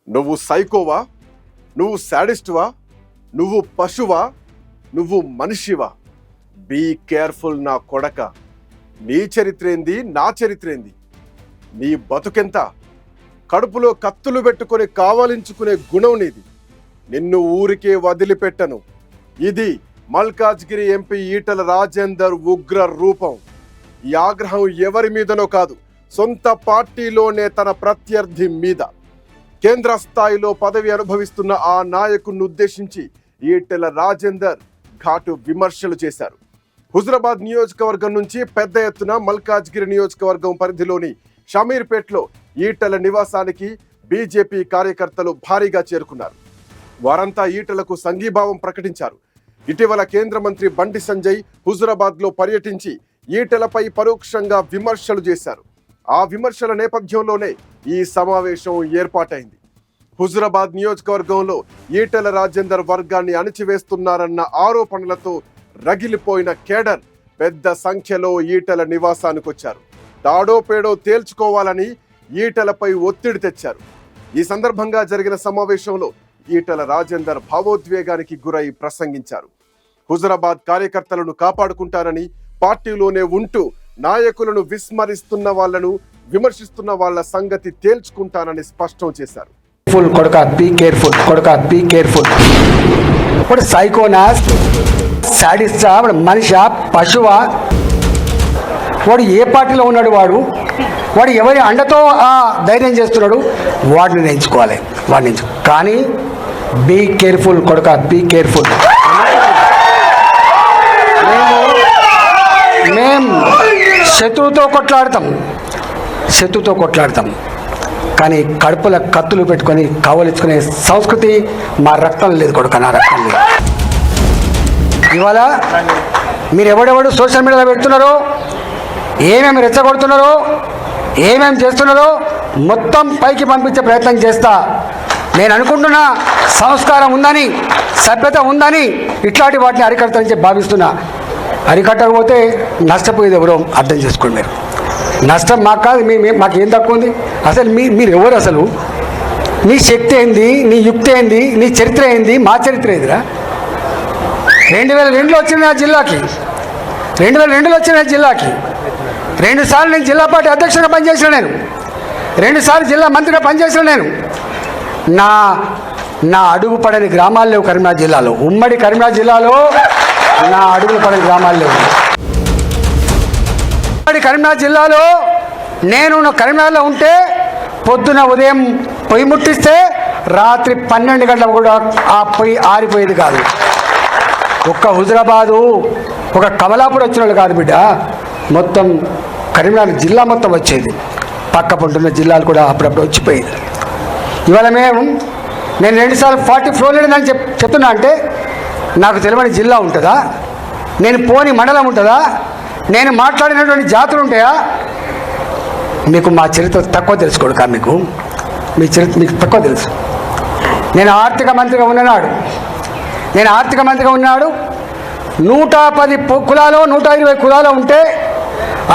నువ్వు సైకోవా? నువ్వు శాడిస్టువా? నువ్వు పశువా? నువ్వు మనిషివా? బీ కేర్ఫుల్ నా కొడక. నీ చరిత్రేంది, నా చరిత్రేంది? నీ బతుకెంత? కడుపులో కత్తులు పెట్టుకొని కావలించుకునే గుణం నీది. నిన్ను ఊరికే వదిలిపెట్టను. ఇది మల్కాజ్గిరి ఎంపీ ఈటల రాజేందర్ ఉగ్ర రూపం. ఈ ఆగ్రహం ఎవరి మీదనో కాదు, సొంత పార్టీలోనే తన ప్రత్యర్థి మీద. కేంద్ర స్థాయిలో పదవి అనుభవిస్తున్న ఆ నాయకుడిని ఉద్దేశించి ఈటెల రాజేందర్ ఘాటు విమర్శలు చేశారు. హుజురాబాద్ నియోజకవర్గం నుంచి పెద్ద ఎత్తున మల్కాజ్గిరి నియోజకవర్గం పరిధిలోని షమీర్పేట్లో ఈటెల నివాసానికి బీజేపీ కార్యకర్తలు భారీగా చేరుకున్నారు. వారంతా ఈటెలకు సంఘీభావం ప్రకటించారు. ఇటీవల కేంద్ర మంత్రి బండి సంజయ్ హుజురాబాద్లో పర్యటించి ఈటెలపై పరోక్షంగా విమర్శలు చేశారు. ఆ విమర్శల నేపథ్యంలోనే ఈ సమావేశం ఏర్పాటైంది. హుజురాబాద్ నియోజకవర్గంలో ఈటెల రాజేందర్ వర్గాన్ని అణిచివేస్తున్నారన్న ఆరోపణలతో రగిలిపోయిన కేడర్ పెద్ద సంఖ్యలో ఈటెల నివాసానికి వచ్చారు. తాడో పేడో తేల్చుకోవాలని ఈటెలపై ఒత్తిడి తెచ్చారు. ఈ సందర్భంగా జరిగిన సమావేశంలో ఈటెల రాజేందర్ భావోద్వేగానికి గురై ప్రసంగించారు. హుజురాబాద్ కార్యకర్తలను కాపాడుకుంటారని, పార్టీలోనే ఉంటూ నాయకులను విస్మరిస్తున్న వాళ్లను, విమర్శిస్తున్న వాళ్ళ సంగతి తేల్చుకుంటానని స్పష్టం చేశారు. Be careful. ఇప్పుడు సైకోనాస్, సాడిస్టా, మనిషా, పశువా? వాడు ఏ పార్టీలో ఉన్నాడు? వాడు ఎవరి అండతో ఆ ధైర్యం చేస్తున్నాడు? వాడిని ఎంచుకోవాలి. కానీ బీ కేర్ఫుల్ కొడుక, బీ కేర్ఫుల్. మేము శత్రువుతో కొట్లాడతాం కానీ కడుపుల కత్తులు పెట్టుకొని కావలించుకునే సంస్కృతి మా రక్తం లేదు కొడుక, నా రక్తం లేదు. ఇవాళ మీరు ఎవడెవడు సోషల్ మీడియాలో పెడుతున్నారో, ఏమేమి రెచ్చగొడుతున్నారో, ఏమేమి చేస్తున్నారో మొత్తం పైకి పంపించే ప్రయత్నం చేస్తా. నేను అనుకుంటున్నా సంస్కారం ఉందని, సభ్యత ఉందని ఇట్లాంటి వాటిని అరికడతానని చెప్పి భావిస్తున్నా. అరికట్టకపోతే నష్టపోయేది ఎవరో అర్థం చేసుకోండి. మీరు నష్టం మాకు కాదు, మాకేం తక్కువ ఉంది? అసలు మీరు ఎవరు? అసలు నీ శక్తి ఏంది? నీ యుక్తి ఏంది? నీ చరిత్ర ఏంది? మా చరిత్ర ఏందిరా? 2002లో వచ్చిన నా జిల్లాకి, 2002లో వచ్చిన జిల్లాకి 2 సార్లు నేను జిల్లా పార్టీ అధ్యక్షుడిగా పనిచేసిన, నేను 2 సార్లు జిల్లా మంత్రిగా పనిచేసిన. నేను నా అడుగు పడని గ్రామాలు లేవు కరీంనగర్ జిల్లాలో. ఉమ్మడి కరీంనగర్ జిల్లాలో నా అడుగులు పడని గ్రామాలు లేవు. ఉమ్మడి కరీంనగర్ జిల్లాలో నేను కరీంనగర్లో ఉంటే పొద్దున ఉదయం పొయ్యి ముట్టిస్తే రాత్రి 12 గంటలకు కూడా ఆ పొయ్యి ఆరిపోయేది కాదు. ఒక్క హుజురాబాదు, ఒక కమలాపూర్ వచ్చిన వాళ్ళు కాదు బిడ్డ, మొత్తం కరీంనగర్ జిల్లా మొత్తం వచ్చేది. పక్క పొంటున్న జిల్లాలు కూడా అప్పుడప్పుడు వచ్చిపోయేది. ఇవాళ నేను 2 సార్లు 40 ఫ్లోర్ లేదని చెప్తున్నా అంటే నాకు తెలియని జిల్లా ఉంటుందా? నేను పోని మండలం ఉంటుందా? నేను మాట్లాడినటువంటి జాతులు ఉంటాయా? మీకు మా చరిత్ర తక్కువ తెలుసుకోడు కా, మీ చరిత్ర మీకు తక్కువ తెలుసు. నేను ఆర్థిక మంత్రిగా ఉన్నాడు 110 కులాలు 120 కులాలు ఉంటే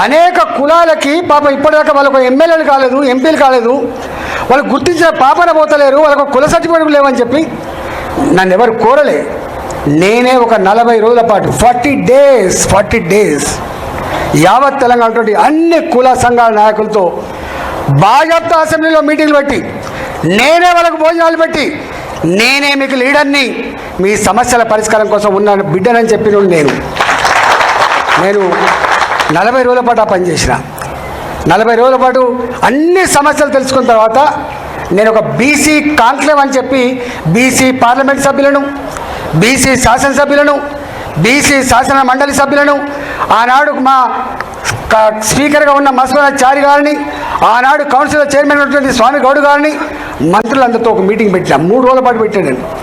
అనేక కులాలకి పాపం ఇప్పటిదాకా వాళ్ళకు ఎమ్మెల్యేలు కాలేదు, ఎంపీలు కాలేదు, వాళ్ళు గుర్తించిన పాపన పోతలేరు, వాళ్ళకు కుల సర్టిఫికేట్ లేవని చెప్పి నన్ను ఎవరు కోరలే. నేనే ఒక 40 రోజుల పాటు 40 డేస్ యావత్ తెలంగాణ అన్ని కుల సంఘాల నాయకులతో భాజపా అసెంబ్లీలో మీటింగ్లు పెట్టి, నేనే వాళ్ళకు భోజనాలు పెట్టి, నేనే మీకు లీడర్ని, మీ సమస్యల పరిష్కారం కోసం ఉన్న బిడ్డనని చెప్పిన నేను 40 రోజుల పాటు ఆ పనిచేసిన. 40 రోజుల పాటు అన్ని సమస్యలు తెలుసుకున్న తర్వాత నేను ఒక బీసీ కాన్క్లేవ్ అని చెప్పి బీసీ పార్లమెంట్ సభ్యులను, బీసీ శాసనసభ్యులను, బీసీ శాసన మండలి సభ్యులను, ఆనాడు మా స్పీకర్గా ఉన్న మస్వరాచారి గారిని, ఆనాడు కౌన్సిల్ చైర్మన్ ఉన్నటువంటి స్వామి గౌడ్ గారిని, మంత్రులందరితో ఒక మీటింగ్ పెట్టిన. 3 రోజుల పాటు పెట్టాను నేను.